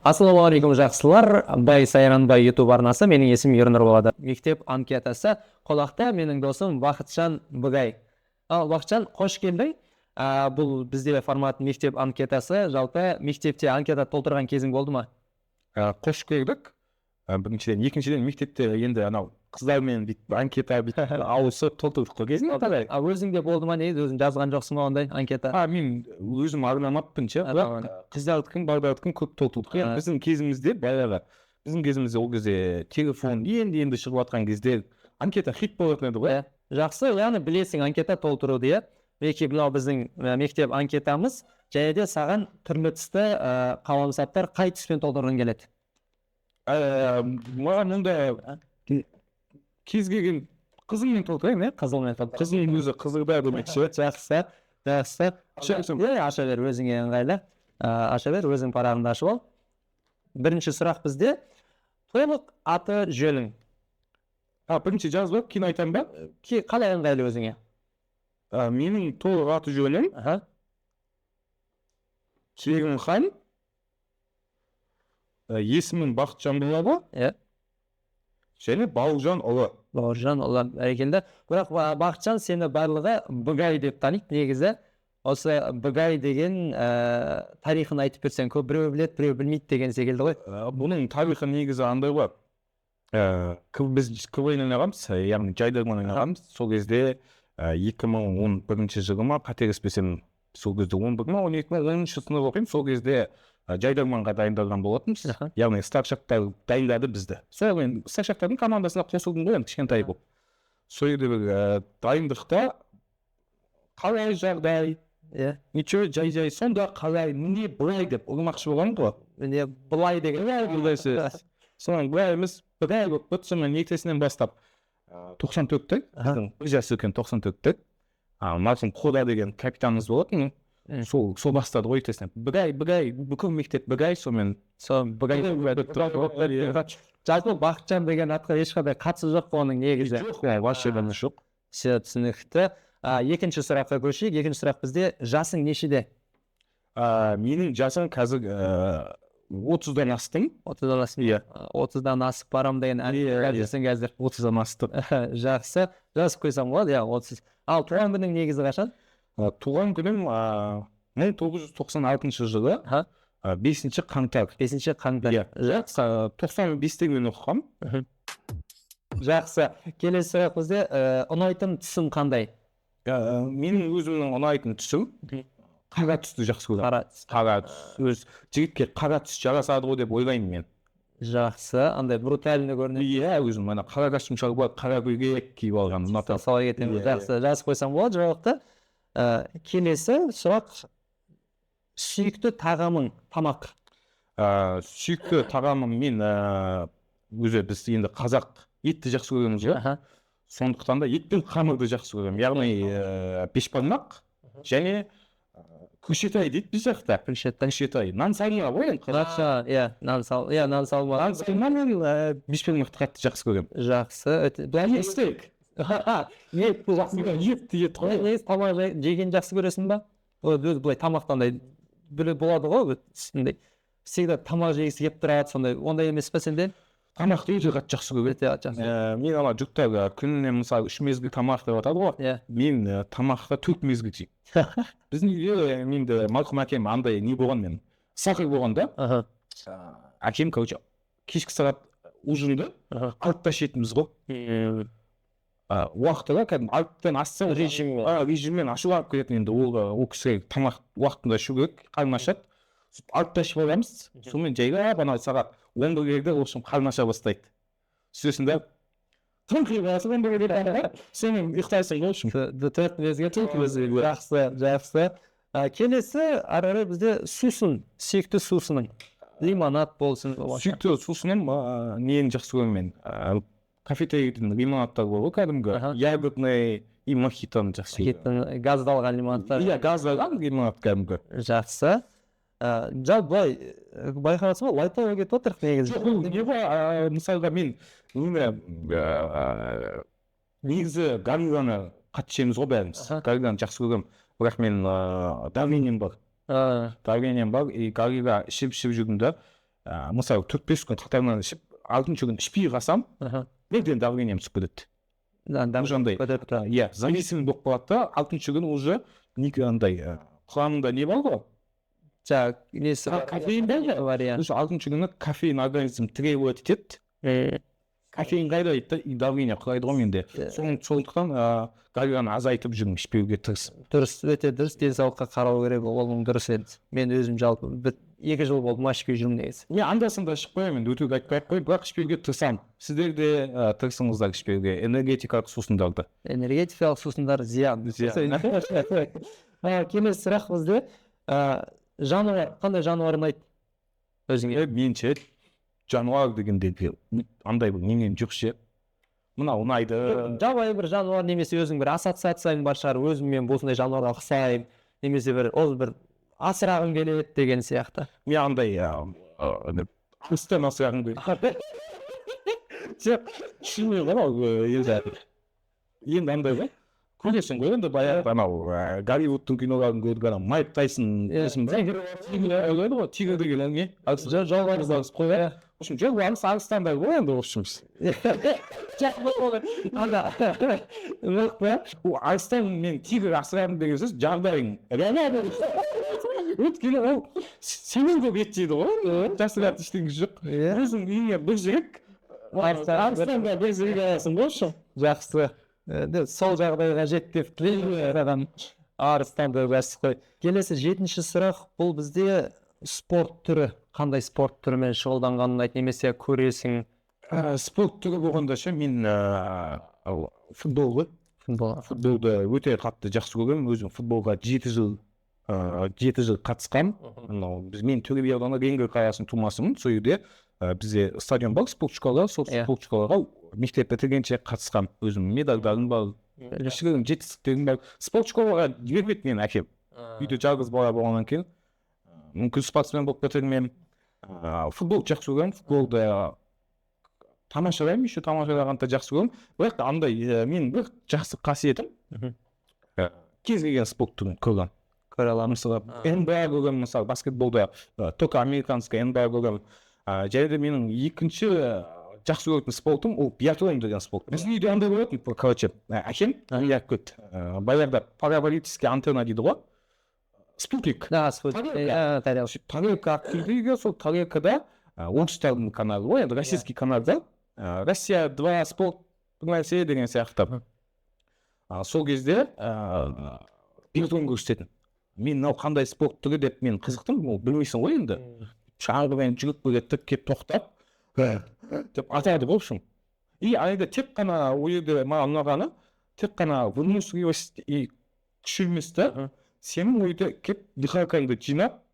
Ассалаумағалейкум жақсылар. Бай Сайранбай YouTube арнасы. Менің есімім Ернұр болады. Мектеп анкетасы. Қонақта менің досым Бақытжан Бұгай. Бақытжан, қош келдің. Бұл бізде формат мектеп анкетасы. Жалпы мектепте анкета толтырған кезің болды ма? Қош келдік. Біріншіден, екіншіден мектепте енді анау қыздармен анкета ауысып толтырдық қой кезінде. Өзіңде болды ма, не өзің жазған жоқсың ба ондай анкета? Мен өзім арнамаппын ше, бірақ қыздардікін балдардікін көп толтырдық. Біздің кезімізде баяғы ол кезде телефон енді шығып жатқан кезде анкета хит болатын еді ғой. Жақсы, яғни білесің анкета толтыруды, иә. Мінекей мынау біздің мектеп анкетамыз. Және де саған түрлі түсті қаламсаптар қай түспен толтырғың келеді? Маған мұндай кез келген қызылмен толтырайын, Қызылмен толтыр. қызылмен өзі қызылдар демекші. Жақсы. Аша бер, өзіңе ыңғайлы. Аша бер, өзің парағыңды ашып ал. Бірінші сұрақ бізде. Толық аты жөнің. Бірінші жазып, кейін айтамын ба? Қалай ыңғайлы өзіңе? Менің толық аты жөнім Шерімхан. Есімім Бақытжан болады. Және Бауыржан ұлы. Бауыржан ұлы бәрекелді. Бірақ Бақытжан сені барлығы Бұгай деп таниды негізі. Осы Бұгай деген тарихын айтып берсең, көп біреу біледі, біреу білмейді деген секілді ғой. Бұның тарихы негізі андай ғой. Біз КВН ойнағанбыз, яғни жайдарман ойнағанбыз. Сол кезде 2011 жылы ма, қателеспесем, сол кезде 11 ма, 12 ма, 10-шы сынып оқимын. Сол кезде жайдарманға дайындалған болатынбыз. Яғни старшактар дайындады бізді. Сол мен старшактардың командасына қосылдым ғой, кішкентай болып. Сол жерде бір дайындықта қалай жағдай, ничего жай-жай, сонда қалай, міне былай деп ұғымақшы болған ғой. Міне былай деген сонан бәріміз былай болып бұтсымен ертесінен бастап 94-ті, бір жас үлкен 94-ті. Марқұм Қода деген капитанымыз болатын. Сол бастады ғой ертесінен. Бұгай, бүкіл мектеп Бұгай, сонымен Бұгай. Жалпы Бақытжан деген атқа ешқандай қатысы жоқ оның негізі. Вообще жоқ. Түсінікті. Екінші сұраққа көшейік. Екінші сұрақ бізде, жасың нешеде? Менің жасым қазір 30-дан астым. 30-дан астым? 30-дан асып барам деген әдесің қазір. 30-дан астым. Жақсы. Жазып қойсам болады, 30. Ал туған күнің негізі қашан? Туған күнім 1996 жылы 5-ші қаңтар. 5-ші қаңтар. Жақсы, 95-те мен оқығам. Жақсы. Келесі сұрақ бізде, ұнайтын түсім қандай? Менің өзімнің ұнайтын түсім қара түсті жақсы көремін. Қара түс. Жігітке қара түс жарасады ғой деп ойлаймын мен. Жақсы. Андай брутальный көрінеді. Өзім мына қара костюм шалбар, қара көйлек киіп алған. Солай кетемін. Жақсы. Жазып қойсам болады, жауапты. Келесі сұрақ, сүйікті тағамың, тамақ. Сүйікті тағамым мен өзі біз енді қазақ етті жақсы көреміз ғой. Сондықтан да ет пен қамырды жақсы көремін. Яғни бешбармақ және күшетай дейді біз жақта. Күшетай. Нан салма ғой. Нан салма. Нан салма мен бешбармақты қатты жақсы көремін. Жақсы. Былай стейк. Ет тамақ жеген жақсы көресің ба? Былай тамақтандай болады ғой, всегда тамақ жегісі кеп тұрады, сондай, ондай емес пе сенде? Тамақты өте қатты жақсы көреді. Мен ана жүктер күніне мысалы 3 мезгіл тамақ деп атады ғой. Мен тамақта 4 мезгіл жеймін. Біздің үйде менде марқұм әкем андай не болған мен. Сахар болған да. Әкем кешкі сағат ужинді алтыда ішетінбіз ғой. Уақытыға кәдімгі алттан асса режиммен ашуланып кететін енді ол кісіге тамақ уақытында ішу керек, қарны ашады. Алтыда ішіп аламыз, сонымен жайға бана сағат 11-де олшым қарны аша бастайды. Сөзінде тым қиғасы сенің ұйықтайсың олшым. Жақсы. Келесі ары бізде сусын, сүйікті сусының. Лимонад болсын. Сүйікті сусыным нені жақсы көремін мен. Кафетерийдің лимонадтар болу кәдімгі. Ягодный и мохитоны жақсы. Газдалған лимонадтар. Газдалған лимонад кәдімгі. Жақсы. Жал былай байқарасың ба, лайтауға кетіп отырық негізі. Мысалға мен негізі гарнираны қатты ішеміз ғой бәріміз. Гарнираны жақсы көремін. Бірақ мен давлением бар. И гарнирға ішіп жүргенде мысалы 4-5 күн қатарынан ішіп 6-шы күн ішпей қалсам бірден давлением түсіп кетеді. Жаңағыдай иә зависимый болып қалады да 6-шы күн уже андай құрамында не бар ғой жаңағы несі кофеин бар иә. Уже 6-шы күні кофеин организм требовать етеді. Кофеин қайрайды да и давление құрайды ғой менде. Сондықтан калорияны азайтып жүрмін, ішпеуге тырысып. Дұрыс, өте дұрыс. Денсаулыққа қарау керек, ол дұрыс енді. Мен өзім жалпы 2 жыл болды ма ішпей жүрмін негізі. Мен анда-санда ішіп қоямын, енді өтірік айтпай ақ қой, бірақ ішпеуге тырысамын. Сіздер де тырысыңыздар ішпеуге, энергетикалық сусындарды. Энергетикалық сусындар зиян. Келесі сұрақ бізде жануар, қандай жануар ұнайды өзіңе? Менше жануар дегенде андай бір немен жоқ ше. Мына ұнайды. Жабайы бір жануар немесе өзің бір ассоциацияң бар шығар, өзіммен осындай жануарға ұқсаймын, немесе ол бір асырағым келеді деген сияқты. Мен андай арыстан асырағым келеді. Шынымен ғой енді андай ғой. Көресің ғой енді баяғы анау Голливудтың киноларын көрген Майк Тайсон ойлайды ғой тигр деген әңгіме. Жалғыз қой. В общем, жалғыз арыстандай ғой енді в общем. Арыстан мен тигр асырамын деген сөз жағдайың. Өйткені ол сенен көп ет жейді ғой. Жасыратын ештеңе жоқ. Өзің үйіңе бір жігіт арыстанға бір жігіт аласың ғой. Жақсы. Сол жағдайға жет деп тілеймін. Арыстанды бәс қой. Келесі 7-ші сұрақ, бұл бізде спорт түрі. Қандай спорт түрімен шұғылданғанын айт, немесе көресің? Спорт түрі болғанда ше мен футбол ғой. Футболды өте қатты жақсы көремін. Өзім футболға 7 жыл қатысқам. Мен Төле би ауданы Реңгір қаласының тумасымын. Сол жерде бізде стадион бар, спорт школалар, сол спорт школаларға мектеп бітіргенше қатысқам. Өзім медальдарым бар, кішігірім жетістіктерім бар. Спорт школаға жібермеді мен әкем. Үйде жалғыз бала болғаннан кейін мүмкін спортсмен болып кетермін. Футбол жақсы көремін, футболды тамашалаймын, еще тамашалағанды жақсы көремін. Бірақ андай мен бір жақсы қасиетім кез келген спорт түрін көремін. Көре аламын. Мысалы NBA көремін, мысалы баскетболда только американский NBA көремін. Және де менің екінші жақсы көретін спортым ол биатлон деген спорт. Біздің үйде андай болатын, короче, әкем аяқ көт. Байларда параболический антенна дейді ғой. Спутник. Тарелка активдегі, сол тарелкада оңтүстіктің каналы ғой, енді российский каналда Россия 2 спорт нәрсе деген сияқты. Сол кезде биатлон көрсететін. Мен қандай спорт түрі деп мен қызықтым, ол білмейсің ғой енді. Шаңғымен жүріп келіп кеп тоқтап деп атайды в общем. И айда тек қана ол жерде маған ұнағаны тек қана выносливость и күшілместі сенің ойда кеп дыхалкаңды жинап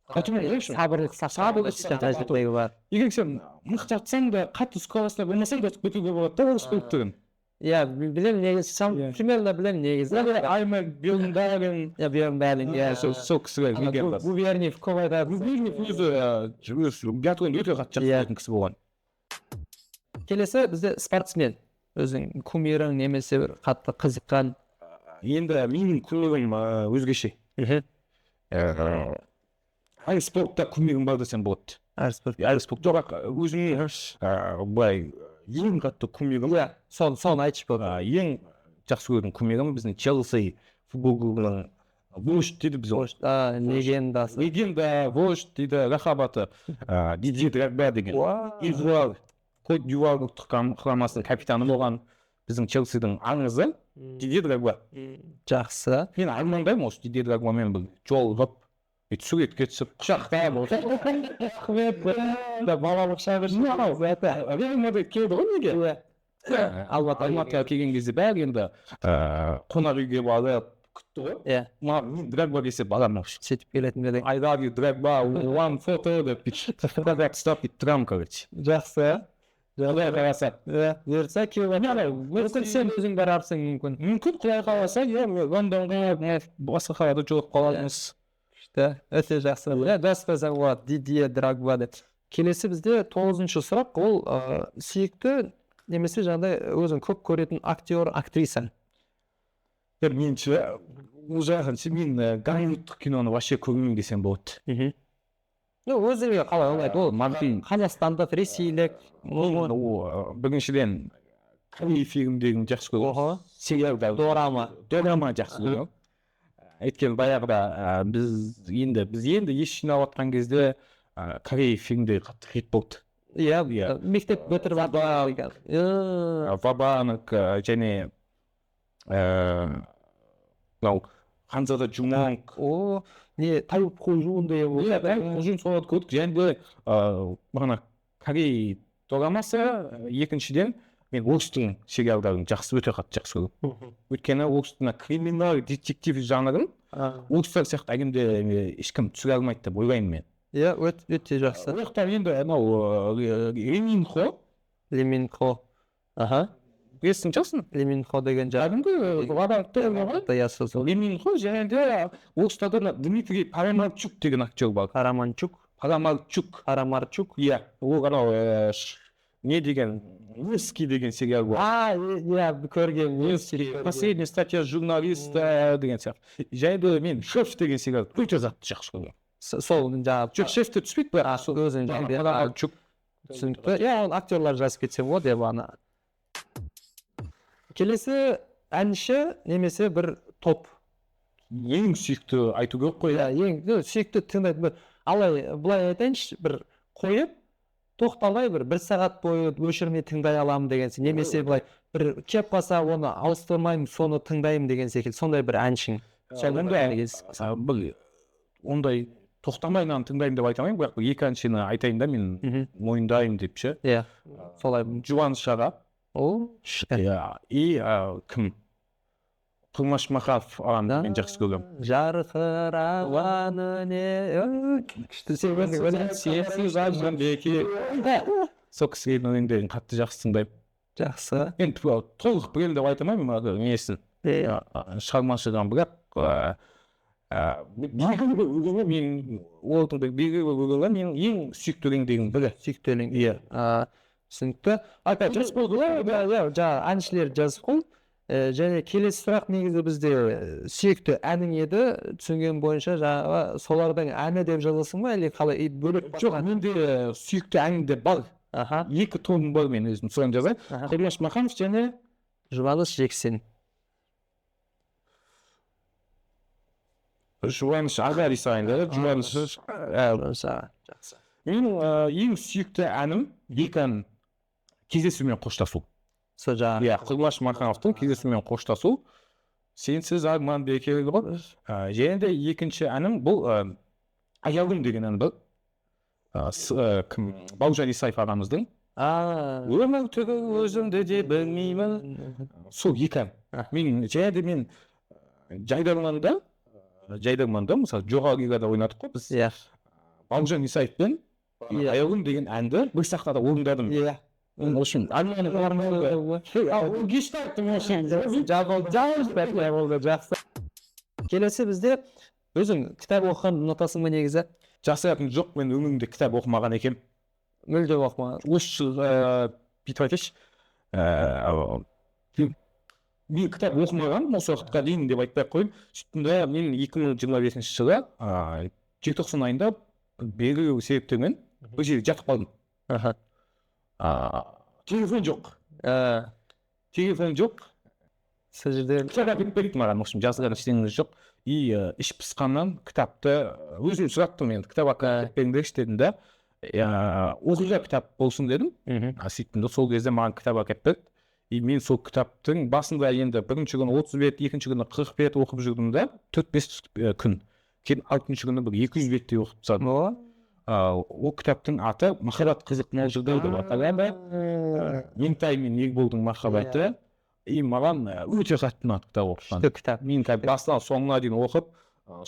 сабырлық қажеттілігі бар. Егер сен мықты атсаң да қатты скоростьта болмасаң да өтуге болады да ол спорт түрін. Иә, білемін негізі, примерно білемін негізі. Аймақ Бьернберген, сол кісілер білген бар. Губерниев көп айтады. Губерниев өзі биатлон өте қатты жақсы көретін кісі болған. Келесі бізде спортсмен. Өзің кумирің немесе бір қатты қызыққан. Енді менің кумирім өзгеше. Әр спортта кумирім бар десем болады. Әр спорт. Жоқ, өзіме былай ең қатты кумирім. Соны айтшы болды. Ең жақсы көретін кумирім біздің Челси футбол клубының вождь дейді біз. Легендасы. Легенда, вождь дейді, рахабаты Дидье Дрогба деген. Ивуар, Кот д'Ивуар құрамасының капитаны болған біздің Челсидің аңызы Дидье Дрогба. Жақсы. Мен армандаймын осы Дидье Дрогбамен бір жолығып, суретке түсіп, құшақтап балалық шағыршын Реалмадрид келді ғой неге? Алматыға келген кезде бәрі енді қонақ үйге барып күтті ғой. Мен Дрогба десе баламын сөйтіп келетін бе? I love you Дрогба, one photo деп ұстап тұрамын короче. Жақсы. Құдай қаласа. Бұйыртса мүмкін сен өзің барарсың мүмкін. Мүмкін құдай қаласа, Лондонға басқа қалада жолығып қаламыз. Өте жақсы. Дәспәзі болады, Дидье Дрогба деп. Келесі бізде 9-шы сұрақ, ол сүйікті немесе жаңағыдай өзің көп көретін актер, актриса. Менше, ол жағынша мен Голливудтық киноны вообще көрмеймін десем болады. өзіңе қалай ұнайды ол маған қазақстандық ресейлік біріншіден корей фильмдерін жақсы көремін сериалдар драма жақсы көремін өйткені баяғыда біз енді ес жинап жатқан кезде корей фильмдері қатты хит болды иә мектеп бітіріп вабанок және мынау ханзада жумонг не тайып қожуындай ұзын соларды көрдік және де бағана корей дорамасы екіншіден мен орыстың сериалдарын өте қатты жақсы көремін өйткені орыстың криминал детектив жанрын орыстар сияқты әлемде ешкім түсіре алмайды деп ойлаймын мен иә өте жақсы ол жақта енді анау лиминхо білесің шығарсың лиминхо деген лиминхо және де орыстарда Дмитрий Парамарчук деген актер бар Парамарчук иә ол анау не деген Невский деген сериал бар иә көргенмін последняя статья журналиста деген сияқты және де мен шеф деген сериал өте жақсы көремін сол жаңағы шефте түспейді бірақ өзің Парамарчук түсінікті иә ол актерлар жазып кетсе болады деп ана келесі әнші немесе бір топ ең сүйікті айту керек қой ең сүйікті тыңдайтын былай айтайыншы бір қойып тоқталмай бір сағат бойы өшірмей тыңдай аламын деген немесе былай бір кеп қалса оны ауыстырмаймын соны тыңдаймын деген секілді сондай бір әншің ондай тоқтамай тыңдаймын деп айта алмаймын бірақ екі әншіні айтайын да мен мойындаймын деп ше иә солай жұбаныш аға и кім Құрмаш Махав ағамды мен жақсы көремін жарқыраған сол кісінің өлеңдерін қатты жақсы тыңдаймын жақсы енді толық білемін деп айта алмаймын несін шығармашылығын бірақ мен олардың менің ең сүйікті өлеңдерінің бірі сүйікті өлең иә түсінікті жас болды жаңағы әншілер жазып қой және келесі сұрақ негізі бізде сүйікті әнің еді түсінген бойынша жаңағы солардың әні деп жазасың ба әлде қалай бөлек жоқ менде сүйікті ән де бар екі томым бар мен өзім соны жазайын Құрмаш Маханов және жұбаныш жексен жұбаныш аға дейсің жұбаныш жақсы менің ең сүйікті әнім екі ән кездесумен қоштасу сол жаңағы иә Құрмаш Махановтың кездесумен қоштасу сенсіз арман бекер ғой және де екінші әнім бұл аялым деген ән бар кім бауыржан исаев ағамыздың өмір түгі өзімді де білмеймін сол екі ән мен және де мен жайдарманда мысалы жоғары лигада ойнадық қой біз иә бауыржан исаевпен аялым деген әнді бір сахнада орындадым иә в общем келесі бізде өзің кітап оқығанды ұнатасың ба негізі жасыратыным жоқ мен өмірімде кітап оқымаған екенмін мүлде оқымаған осы бүйтіп айтайыншы мен кітап оқымағанмын осы уақытқа дейін деп айтпай ақ қояйын сөйттім да мен 2025 жылы желтоқсан айында белгілі себептермен бір жерде жатып қалдым телефон жоқ сол жерде кітап әкеліп берді маған в общем жазған ештеңесі жоқ и іш пысқаннан кітапты өзім сұраттым енді кітап әкеліп беріңдерші дедім да оқиға кітап болсын дедім сөйттім да сол кезде маған кітап әкеліп берді и мен сол кітаптың басында енді бірінші күні 30 бет екінші күні 40 бет оқып жүрдім да 4-5 күн кейін алтыншы күні бір 200 беттей оқып тастадым ол кітаптың аты махаббат қызық мылжыңдау деп аталады ментай мен ерболдың махаббаты и маған өте қатты ұнады кітап оқыған кітап мен басынан соңына дейін оқып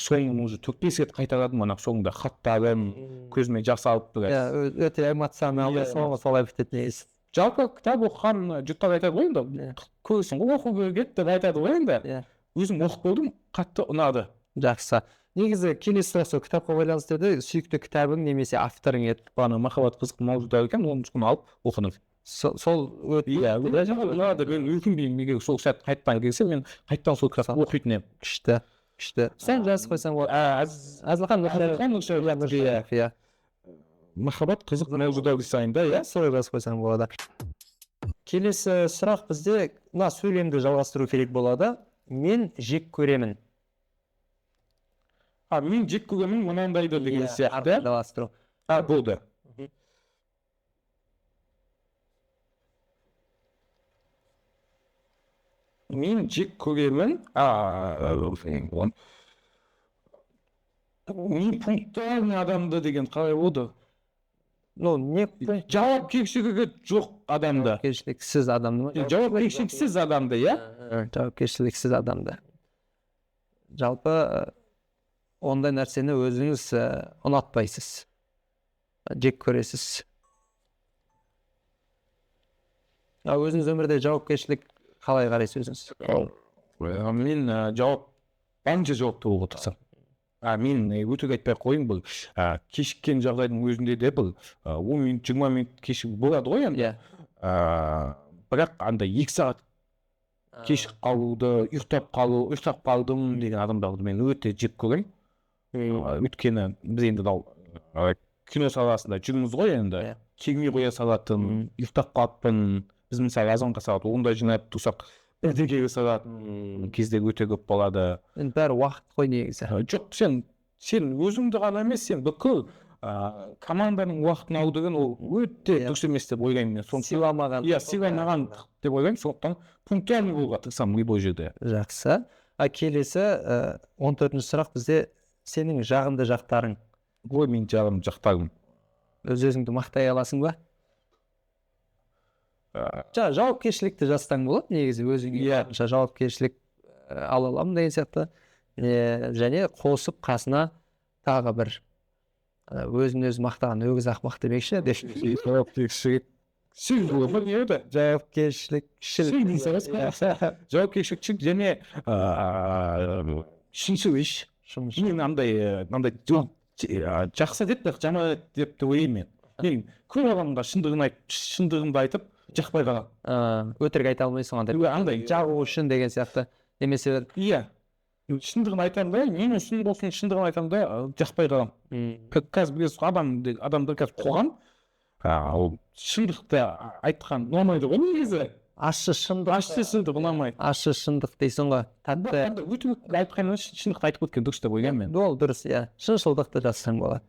соңын уже 4-5 рет қайтарадым ана соңында хаттарым көзіме жас алып тұрады өте эмоционалды соңы солай бітеді негізі жалпы кітап оқыған жұрттар айтады ғой енді көрсің ғой оқу керек деп айтады ғой енді өзім оқып көрдім қатты ұнады жақсы негізі келесі сұрақ сол кітапқа байланысты еді сүйікті кітабың немесе авторың еді бағана махаббат қызық мылжыңдау екен оны алып оқыдым сол ұнады мен өкінбеймін егер сол сәт қайтадан келсе мен қайтадан сол кітапты оқитын едім күшті сен жазып қойсаң болады әзілхан махаббат қызық мавзудар жасайын да, иә? солай жазып қойсаң болады. Келесі сұрақ бізде мына сөйлемді жалғастыру керек болады. Мен жек көремін. Мен жек көремін мынандайды деген сияқты. Жалғастыру. Болды. Мен жек көремін. Мен пунктуальный адамды деген қалай болды? Ну, не Жауапкершілігі жоқ адамды. жауапкершіліксіз адамды ма? Жауапкершіліксіз адамды, иә? Жауапкершіліксіз адамды. Жалпы ондай нәрсені өзіңіз ұнатпайсыз. Жек көресіз. Өзіңіз өмірде жауапкершілік қалай қарайсыз өзіңіз? Мен бәрінше жауапты болуға тырысамын. Мен өтірік айтпай қойын, бұл кешіккен жағдайдың өзінде де бұл 10 минут, 20 минут кешігіп болады ғой енді. Бірақ андай 2 сағат кешігіп қалуды, ұйықтап қалдым деген адамдарды мен өте жек көремін. Өйткені біз енді кино саласында жүрміз ғой енді. Келмей қоя салатын, ұйықтап қалыппын. Біз мысалы азанға сағат 10-да жинап тұрсақ, 1-ге салатын кезде өте көп болады. Енді бәрі уақыт қой негізі. Жоқ, сен өзіңді ғана емес, сен бүкіл команданың уақытын аудырған ол өте дұрыс емес деп ойлаймын мен. Сыйламаған. Сыйламаған деп ойлаймын, сондықтан пунктуальный болуға тырысамын любой жерде. Жақсы. Келесі 14-ші сұрақ бізде сенің жағымды жақтарың. Ой, мен жағымды жақтарым. Өзіңді мақтай аласың ба? Жауапкершілікті жазсаң болады негізі, өзіңе жауапкершілік ала аламын деген сияқты. Және қосып қасына тағы бір өзін-өзі мақтаған өгіз ақымақ демекші. Жауапкершілік және шыншыл еш. Мен андай жақсы деп жаман деп те ойлаймын. Мен көп адамға шындығымды айтып жақпай қалам. Өтірік айта алмайсың андай жағу үшін деген сияқты. Немесе шындығын айтамын да, мен үшін болсын шындығын айтамын да, жақпай қалам. Қазір біз адамдар қазір қоғам шындықты айтқан ұнамайды ғой негізі. Ащы шындық ұнамайды. Ащы шындық дейсің ғой. Тәтті. Өтірік айтқаннан шындықты айтып өткен дұрыс деп ойлаймын мен. Ол дұрыс, иә. Шыншылдықты жазсаң болады.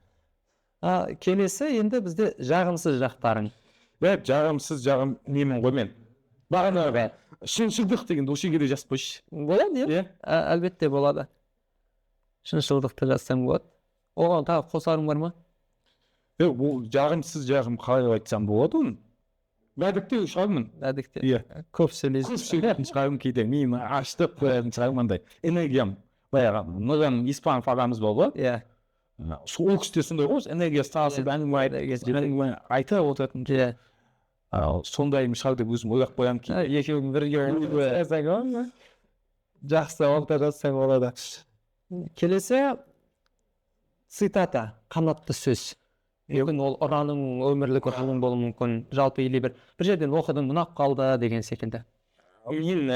Келесі енді бізде жағымсыз жақтарың. Жағымсыз жағым немін ғой мен. Бағана шыншылдық дегенді осы жерге де жазып қойшы. Болады, иә? Әлбетте болады. Шыншылдықты жазсаң болады. Оған тағы қосарың бар ма? Ол жағымсыз жағым қалай айтсам болады оны? Бәдікте шығармын. Бәдікте. Көп сөйлейтін шығармын кейде. Мен аштық шығармын андай. Энергиям. Нұран испан ағамыз болды. Иә. Ол кісіде сондай ғой, энергия салысып әңгіме айта отыратын. Сондай шығар деп өзім ойлап қоямын кейде. Екеуің бірге жақсы орта жазсаң болады. Келесі цитата, қанатты сөз. Мүмкін ол ұраның, өмірлік ұраның болуы мүмкін. Жалпы или бір жерден оқыдың, ұнап қалды деген секілді. Мен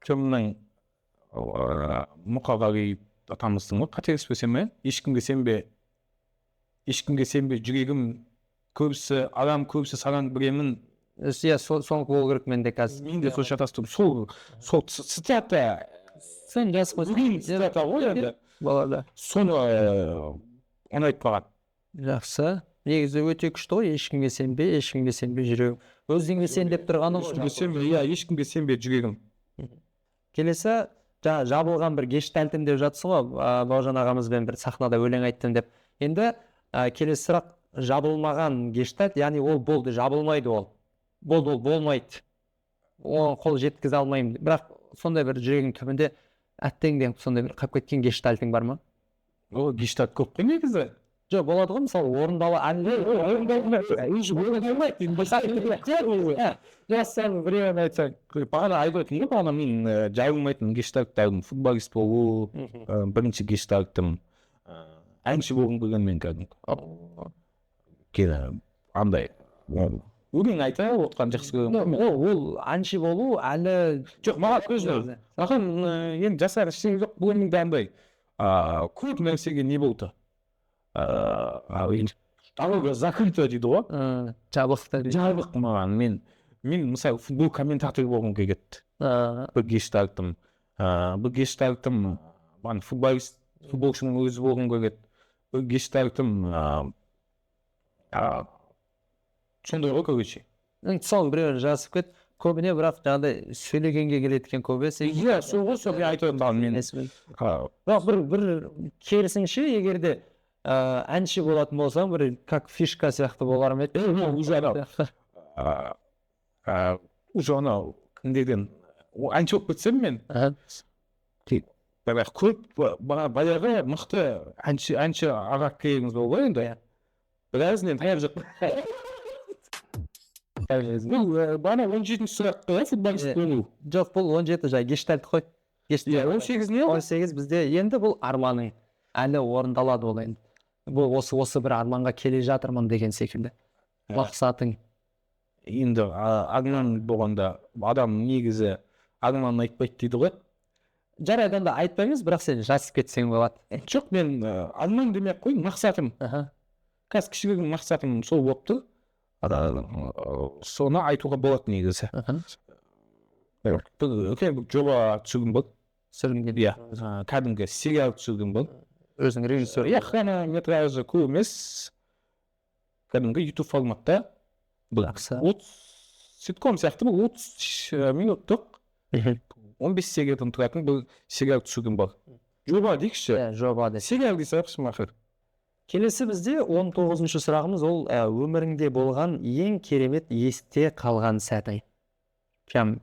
кімнің Мұқағали атамыздың ғой, қателеспесем ме? Ешкімге сенбе жүрегім көбісі адам, көбісі саған біремін. Соңғы болу керек менде қазір. Мен де сол шатастым. Сол цитата. Сен жазып қойсың. Цитата ғой енді. Болады. Соны ұнайтып қалған. Жақсы. Негізі өте күшті ғой, ешкімге сенбе жүрегім. Өзіңе сен деп тұрғаны ғой. Ешкімге сенбе жүрегім. Келесі жабылған бір гештальтім деп жатсыз ғой, Бауыржан ағамызбен бір сахнада өлең айттым деп. Енді келесі сұрақ, жабылмаған гештальт, яғни ол болды, жабылмайды ол. Болды, ол болмайды. Оған қол жеткізе алмаймын. Бірақ сондай бір жүрегің түбінде әттеңден сондай бір қап кеткен гештальтің бар ма? Ол гештальт көп қой негізі. Жоқ, болады ғой, мысалы орындалы сен біреуін айтсаң, бағана айтып ғой, бағана мен жайылмайтын гештальттардың футболист болу, бірінші гештальттым әнші болғым келген мен кәдімгі андай өлең айта отқан жақсы көремін. Ол әнші болу әлі жоқ, маған көзі маған енді жасар ештеңе жоқ. Бұл өлеңде андай көп нәрсеге не болды, дорога закрыта дейді ғой. Жабық Жабық маған. Мен мысалы футбол комментатор болғым келеді. Бір гештальтым. Бір гештальтым маған футболшының өзі болғым келеді. Бір гештальтым сондай ғой короче. Соның біреуін жазып кет. Көбіне бірақ жаңағыдай сөйлегенге келеді екен көбесі. Иә, сол ғой, сол айтып мен. Бірақ бір керісінше егер де әнші болатын болсаң, бір как фишка сияқты болар ма еді? Уже анау кімдерден әнші болып кетсем мен. Бірақ көп баяғы мықты әнші аға келіңіз бол ғой енді. Біразінен таяп жатыр. Бана 17-ші сұраққа футболист болу. Жоқ, бұл 17 жай гештальт қой. 18 не? 18 бізде енді бұл арманың әлі орындалады ол енді. Бұл осы бір арманға келе жатырмын деген секілді. Мақсатың. Енді арман болғанда адам негізі арманын айтпайды дейді ғой. Жарайдан да айтпаймыз, бірақ сен жазып кетсең болады. Жоқ, мен арман демей-ақ қой, мақсатым. Қазір кішігірім мақсатым сол болып тұр. Соны айтуға болады негізі. Үлкен бір жоба түсіргім бар. Иә, кәдімгі сериал түсіргім бар. Өзің режиссер. Иә, хронометражы көп емес. Кәдімгі YouTube форматта. Ситком сияқты бір 30 минуттық 15 сериядан тұратын бір сериал түсіргім бар. Жоба дейікші. Жоба дейік. Сериал дейсің мақыр. Келесі бізде 19-шы сұрағымыз ол өміріңде болған ең керемет есте қалған сәтің. Прям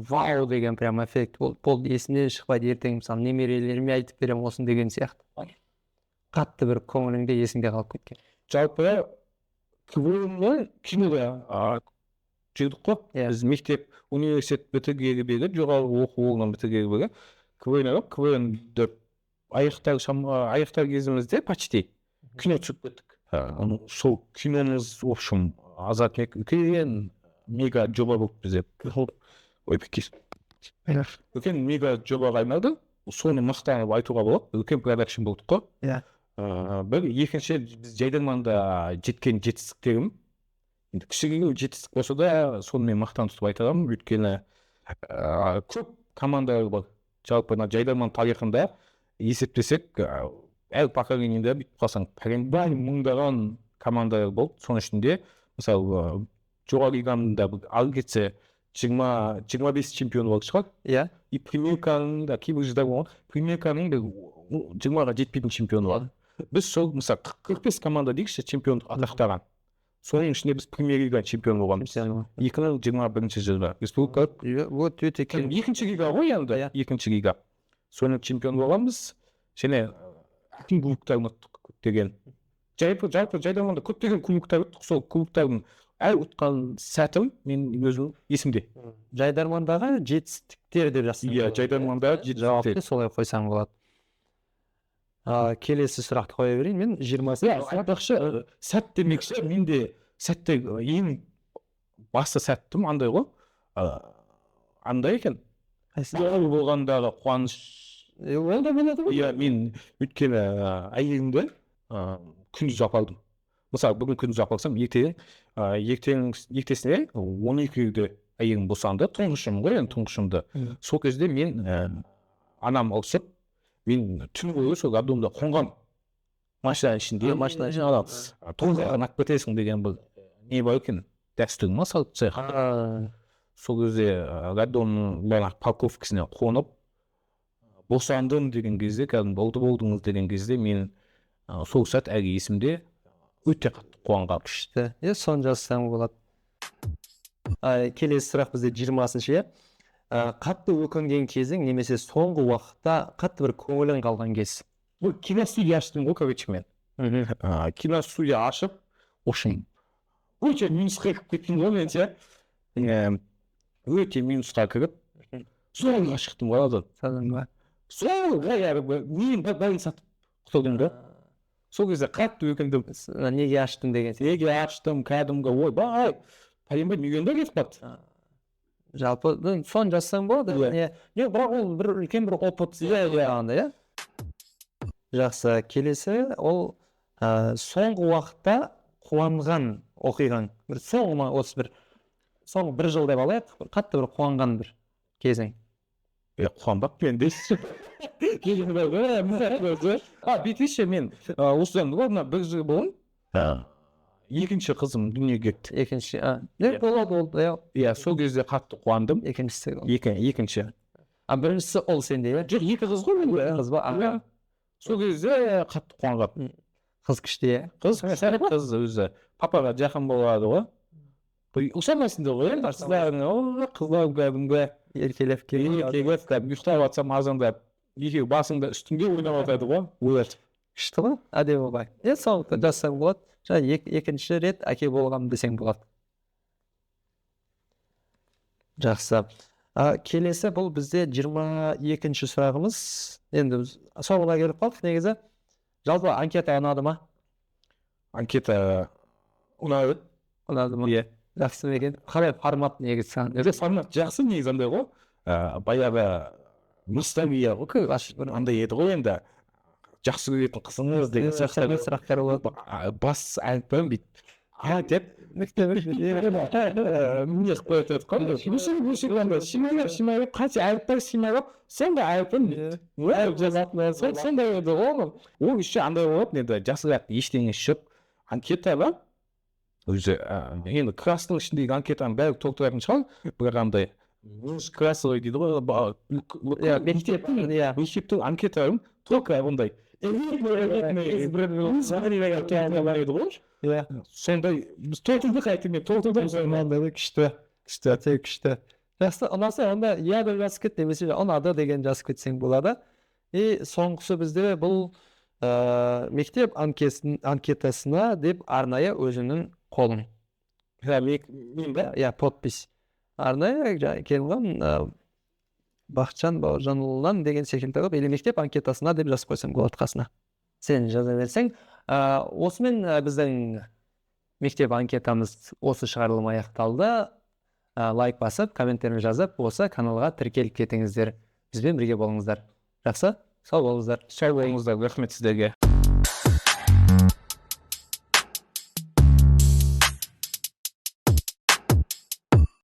вау деген прям эффект. Бұл есімнен шықпайды, ертең мысалы немерелеріме айтып берем осын деген сияқты. Қатты бір көңіліңде есіңде қалып кеткен. Жалпы квн киноға жүрдік қой. Біз мектеп, университет бітіргелі бері, жоғары оқу орнын бітіргелі бері квн-ді аяқтар кезімізде почти кино түсіп кеттік. Сол киномыз, в общем, азат үлкен мега жоба болып бізде. Үлкен мега жобаға айналды. Соны мақтанып айтуға болады. Үлкен продакшн болдық қой. Бір екінші біз Жайдарманда жеткен жетістіктерім. Енді кішігірім жетістік болса да сонымен мақтан тұтып айтамын. Өйткені көп командалар бар. Жалпы Жайдарман тарихында есептесек, әр поколенияда бүйтіп қалсаң, пәленбай мыңдаған командалар болды. Соның ішінде, мысалы, жоғары лигамда ары кетсе 25 чемпион бар шығар. Иә. И премьерканың да кейбір жылдар болған, премьерканың да 20-ға жетпейтін чемпионы бар. Біз сол, мысалы, 45 команда дейікші чемпиондық атақтаған. Соның ішінде біз премьер лига чемпион болғанбыз. 2021 жылда. Республика. Вот өте екінші лига ғой енді, екінші лига. Соның чемпион болғанбыз. Және әкім кубоктарын ұттық көптеген. Жайдарманда көптеген кубоктар ұттық. Сол кубоктардың әр ұтқан сәтім мен өзім есімде. Жайдармандағы жетістіктер деп жазсың. Иә, Жайдармандағы жетістіктер. Солай қойсаң болады. Келесі сұрақты қоя берейін. Мен 20 сәт демекші, менде сәтте ең басты сәттім андай ғой. Андай екен. Болғандағы қуаныш. Иә, мен өткені әйелімді күндіз апардым. Мысалы, бүгін күндіз апарсам, ертесіне 12-де әйелім босанды. Тұңғышым ғой, тұңғышымды. Сол кезде мен анам алысып, мен түн бойы сол роддомда қонған машина ішінде тоңғаған ақ кетесің деген бір не бар екен, дәстүр ма салт цех. Сол кезде роддомның баяғы парковкасына қонып босандым деген кезде, кәдімгі болдыңыз деген кезде мен сол сәт әлі есімде өте қатты қуанған. Күшті. Соны жазсаң болады. Келесі сұрақ бізде 20-шы. Қатты өкінген кезің немесе соңғы уақытта қатты бір көңілің қалған кез. Бұл киностудия аштым ғой, короче, мен. Киностудия ашып, ошын өте минусқа кіріп кеткен ғой мен, ше. Өте минусқа кіріп, соңға шықтым ғой азат. Соңға мен бәрін сатып құтылдым да. Сол кезде қатты өкіндім. Неге аштың деген. Неге аштым, кәдімгі ой, бай, пәленбай миллионда кетіп қалды. Жалпы сон жазсаң болады. Бірақ ол бір үлкен бір опыт. Жақсы, келесі ол соңғы уақытта қуанған оқиғаң бір соңғы осы бір соңғы бір жыл деп алайық бір қатты бір қуанған бір кезең қуанбап менде бүйтейінші мен осыдан мына бір жыл бұрын екінші қызым дүниеге келді. екінші болады ол иә сол кезде қатты қуандым. екіншісі екінші біріншісі ол сенде иә жоқ екі қыз ғой менде. қыз ба сол кезде қатты қуанғанмын. қыз күшті иә қыз өзі папаға жақын болады ғой ұқсамайсыңдар ғой енді қыздар кәдімгі еркелеп келіп ұйықтап жатсам азандап екеуі басыңда үстіңде ойнап жатады ғой олар күшті ғой әдемі бай сондықтан жазсаң болады жаңа екінші рет әке болғанмын десең болады жақсы келесі бұл бізде 22-ші сұрағымыз енді соңына келіп қалдық негізі жалпы анкета ұнады ма анкета ұнады ма иә жақсы екен қалай формат негізі саған формат жақсы негізі андай ғой баяғы ностальгия ғой андай еді ғой енді жақсы көретін қызыңыз деген сұрақтар болады бас әліппен бүйтіп деп не қылып қоятады шимайлап қанша әліптер шимайлап сен де әліппен сондай еді ғой ол еще андай болады енді жасырақ ештеңесі жоқ анкета ба өзі енді класстың ішіндегі анкетаны бәрі толтыратын шығар бірақ андай классовый дейді ғой мектептің анкеталарын только ондай сондай біз толтырдық әйтеуір толтырдық күшті жақсы ұнаса онда иә деп жазып кет немесе ұнады деген жазып кетсең болады и соңғысы бізде бұл мектеп анкетасына деп арнайы өзіңнің қолың иә подпись арнайы келген Бақытжан Бауыржанұлынан деген секілді қылып или мектеп анкетасына деп жазып қойсаң болады қасына сен жаза берсең осымен біздің мектеп анкетамыз осы шығарылым аяқталды лайк басып комменттерін жазып осы каналға тіркеліп кетіңіздер бізбен бірге болыңыздар жақсы сау болыңыздар рахмет сіздерге